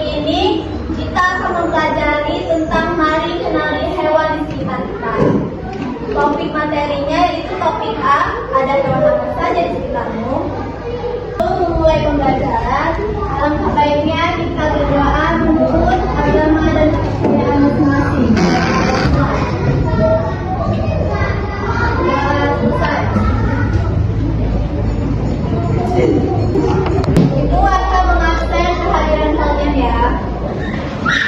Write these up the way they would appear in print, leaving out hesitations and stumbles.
ini kita akan mempelajari tentang mari kenali hewan di sekitar kita. Topik materinya itu topik A, ada hewan apa saja di sekitarmu. Sebelum memulai pembelajaran, alangkah baiknya kita berdoa menurut agama dan kepercayaan masing-masing. Ibu akan mengabsen kehadiran kalian ya.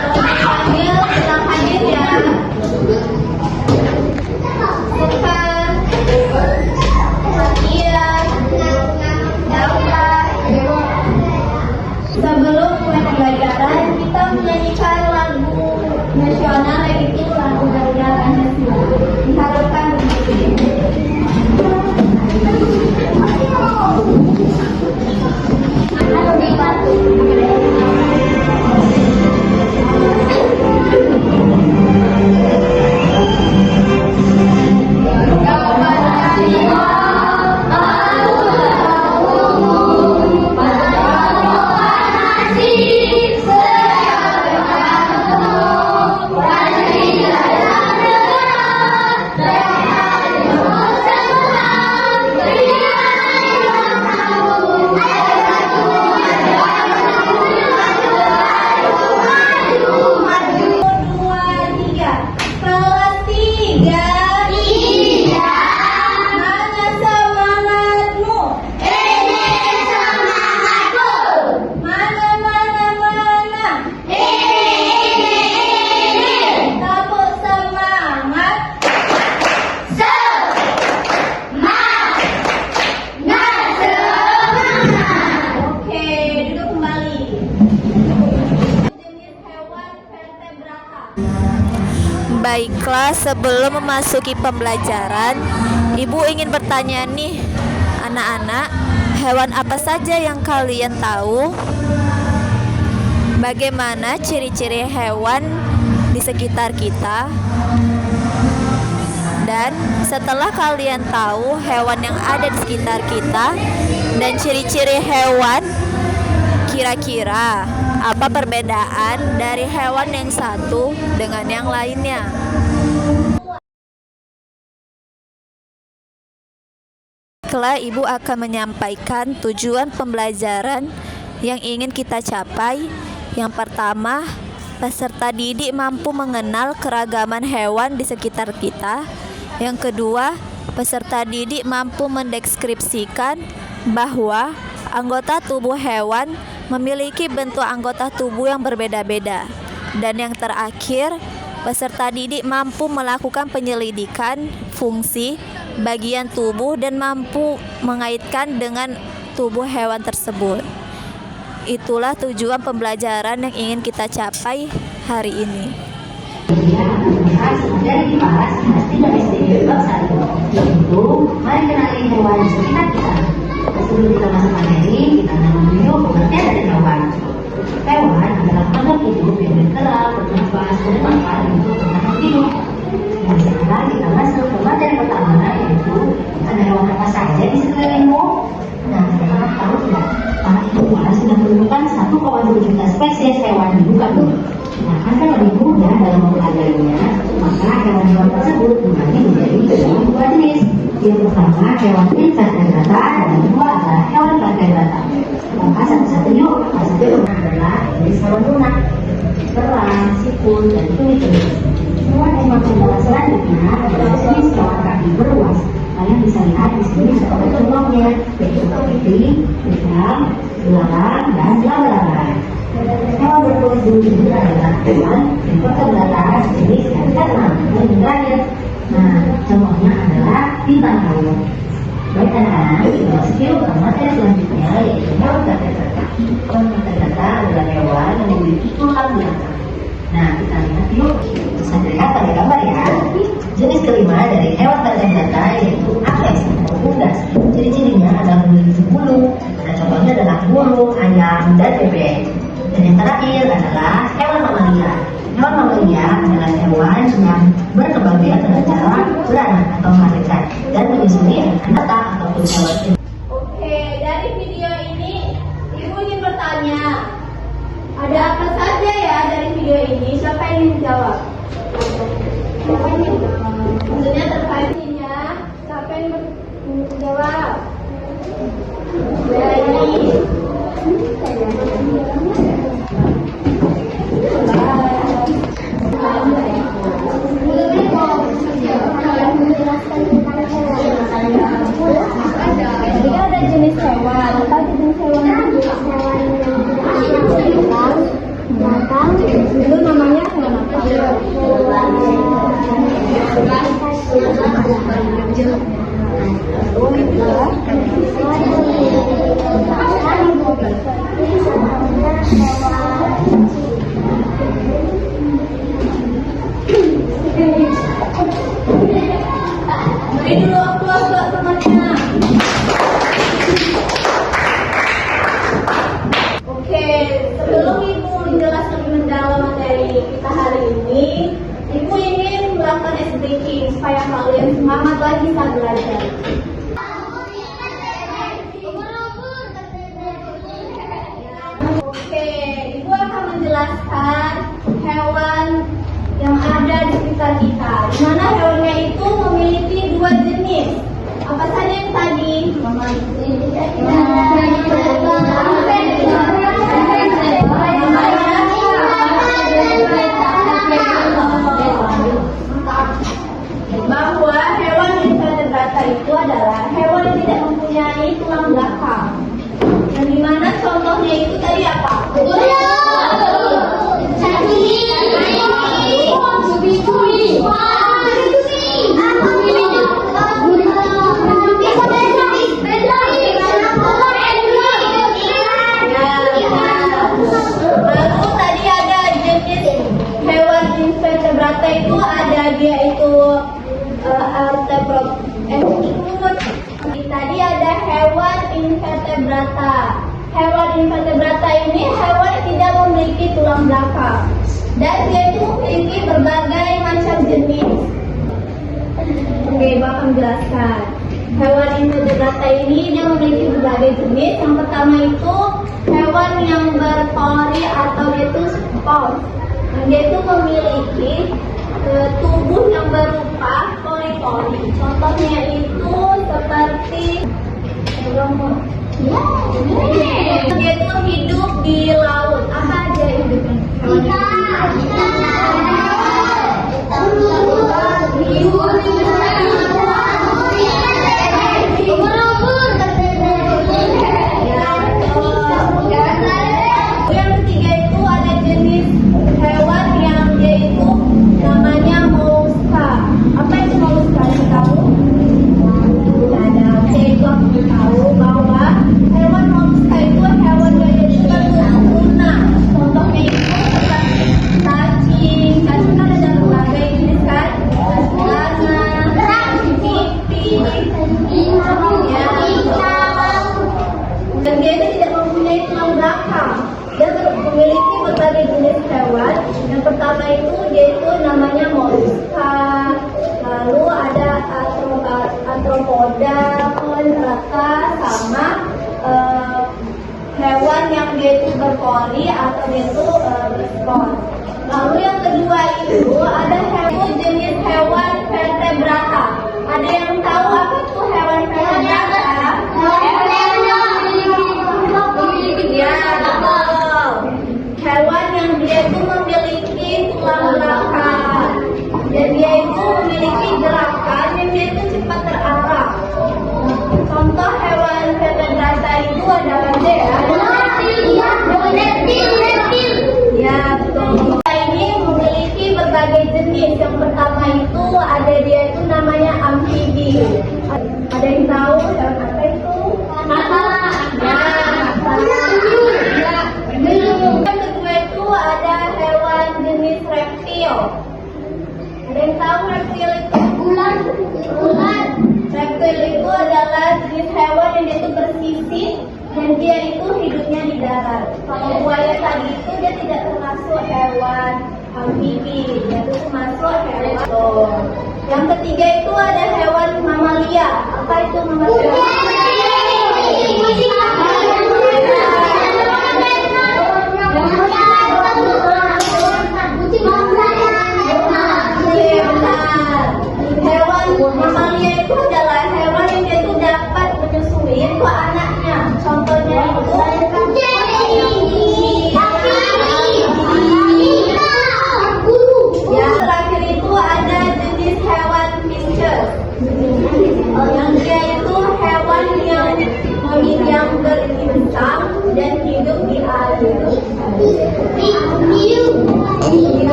Kalau dipanggil, bilang hadir ya. Bukan Matia, Daula. Sebelum mulai pembelajaran, kita menyanyikan lagu nasional, yaitu lagu Garuda Pancasila. Diharapkan begitu. Baiklah, sebelum memasuki pembelajaran, Ibu ingin bertanya nih, anak-anak, hewan apa saja yang kalian tahu? Bagaimana ciri-ciri hewan di sekitar kita? Dan setelah kalian tahu hewan yang ada di sekitar kita dan ciri-ciri hewan, kira-kira apa perbedaan dari hewan yang satu dengan yang lainnya? Baiklah, Ibu akan menyampaikan tujuan pembelajaran yang ingin kita capai. Yang pertama, peserta didik mampu mengenal keragaman hewan di sekitar kita. Yang kedua, peserta didik mampu mendeskripsikan bahwa anggota tubuh hewan memiliki bentuk anggota tubuh yang berbeda-beda. Dan yang terakhir, peserta didik mampu melakukan penyelidikan fungsi bagian tubuh dan mampu mengaitkan dengan tubuh hewan tersebut. Itulah tujuan pembelajaran yang ingin kita capai hari ini. Dari dibahas pasti dari SDG bab 1, yaitu mari kenali hewan di sekitar kita. Sebelum kita masuk materi, kita akan menunjuk pengertian dari hewan. Hewan adalah makhluk hidup yang bergerak, bernafas, bermanfaat untuk bertahan hidup. Dan sekarang kita masuk ke materi pertama, yaitu ada hewan apa saja di sekelilingmu. Nah, teman-teman tahu tidak? Para ilmuwan sudah menemukan 1,2 juta spesies hewan di muka bumi. Nah, karena lebih mudah dalam mempelajarinya, maka hewan-hewan tersebut dibagi menjadi dua jenis. Yang pertama hewan invertebrata dan yang kedua adalah hewan vertebrata. Maka satu-satu yuk, satu adalah jenis hewan lunak, kerang, siput, dan kulit-kulit. Hewan pembawa selanjutnya adalah jenis hewan kaki beruas. Kalian bisa lihat di sini ada contohnya, yaitu kepiting, ikan, belalang, dan laba-laba. Hewan berkulit bulu ini adalah hewan invertebrata jenis yang keenam dan yang terakhir. Nah, contohnya adalah bintang laut. Baik anak-anak, kita skill ke materi selanjutnya, yaitu hewan vertebrata. Hewan vertebrata adalah hewan yang memiliki tulang belakang. Nah, kita lihat yuk, bisa dilihat pada gambar ya. Jenis kelima dari hewan vertebrata yaitu apes atau unggas. Ciri-cirinya adalah memiliki bulu. Nah, contohnya adalah burung, ayam, dan bebek. Dan yang terakhir adalah hewan mamalia. Hewan mamalia adalah hewan yang berkembang biak dengan cara beranak atau melahirkan dan menyusui anak ataupun hewan. Oke, dari video ini Ibu ingin bertanya, ada apa saja Jadi ada jenis hewan. Apa jenis hewan? Belakang. Itu namanya hewan apa? Beri dulu aplaus temannya. Oke, sebelum Ibu menjelaskan lebih mendalam materi kita hari ini, Ibu ingin melakukan ice breaking supaya kalian semangat lagi saat belajar. Oke, Ibu akan menjelaskan hewan yang ada di sekitar kita. Di mana hewannya itu memiliki dua jenis. Apa saja yang tadi? Bahwa hewan invertebrata itu adalah hewan yang tidak mempunyai tulang belakang. Dan di mana contohnya itu tadi apa? Lalu tadi ada jenis hewan invertebrata itu ada dia itu tadi ada hewan invertebrata. Hewan invertebrata ini hewan yang tidak memiliki tulang belakang dan dia itu memiliki berbagai macam jenis. Oke, Bapak menjelaskan. Hewan invertebrata ini dia memiliki berbagai jenis. Yang pertama itu hewan yang berpori atau dia itu spons. Dan dia itu memiliki tubuh yang berupa pori-pori. Contohnya itu seperti dia itu hidup di laut. Apa aja hidupnya? Yang ketiga itu ada jenis hewan yang dia itu namanya moluska. Apa itu moluska? Tahu? Ada. Oke, itu aku tahu bahwa hewan moluska itu hewan yang dia itu berguna. Contohnya itu seperti cacing. Cacing kan ada berbagai jenis kan? Dan dia itu tidak mempunyai tulang belakang. Dia memiliki berbagai jenis hewan. Yang pertama itu dia itu namanya moluska. Lalu ada arthropoda, chondrota, sama hewan yang dia itu berpori atau dia itu berspons. Lalu yang kedua itu ada hewan jenis hewan vertebrata. Ada yang tahu apa itu hewan vertebrata? Ya, betul. Hewan yang dia itu memiliki tulang belakang dan dia itu memiliki gerakan yang dia itu cepat terarah. Contoh hewan vertebrata itu adalah ya, betul. Ini memiliki berbagai jenis. Yang pertama itu ada dia itu namanya amfibi. Ada yang tahu hewan apa itu? Yang kedua itu ada hewan jenis reptil. Ada yang tahu reptil itu? Ular. Reptil itu adalah jenis hewan yang dia itu bersisik dan dia itu hidupnya di darat. Kalau buaya tadi itu dia tidak termasuk hewan amfibi, dia itu termasuk hewan. Yang ketiga itu ada hewan mamalia. Apa itu mamalia? Hewan mamalia itu adalah hewan yang dia itu dapat menyusui itu anaknya. Contohnya itu berinsang dan hidup di air.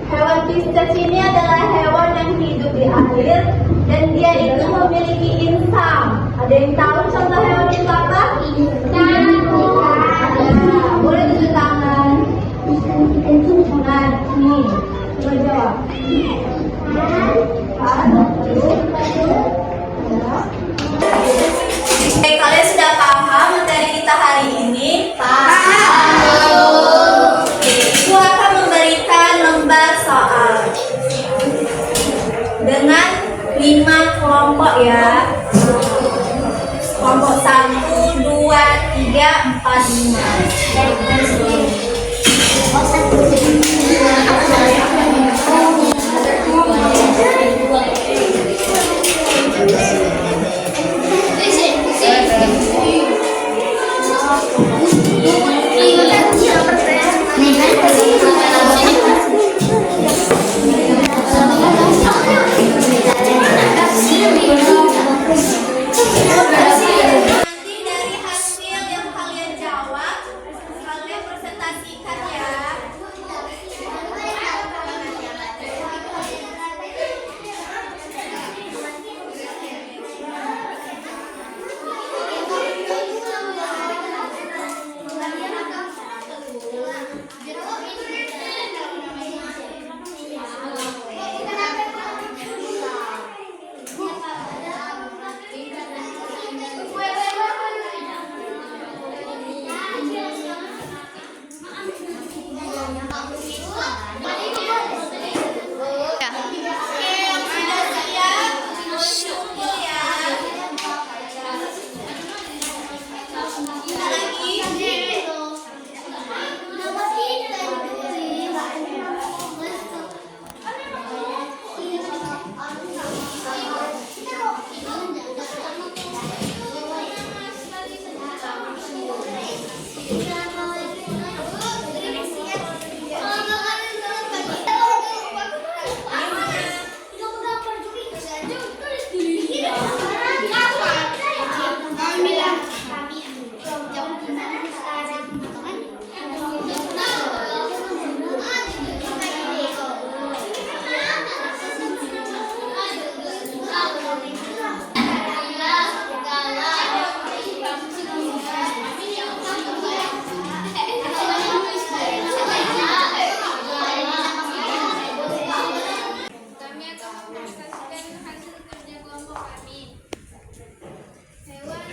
Hewan Pisces ini adalah hewan yang hidup di air dan dia itu memiliki insang. Ada yang tahu contoh hewan itu apa? Boleh tunjuk tangan. Nah, nih, coba jawab. Oke, kalian sudah paham materi kita hari ini? Paham. Oke, Ibu akan memberikan lembar soal dengan 5 kelompok ya. Kelompok 1, 2, 3, 4, 5. Nanti dari hasil yang kalian jawab, kalian presentasikan ya. Kami akan mempresentasikan hasil kerja kelompok kami. Hewan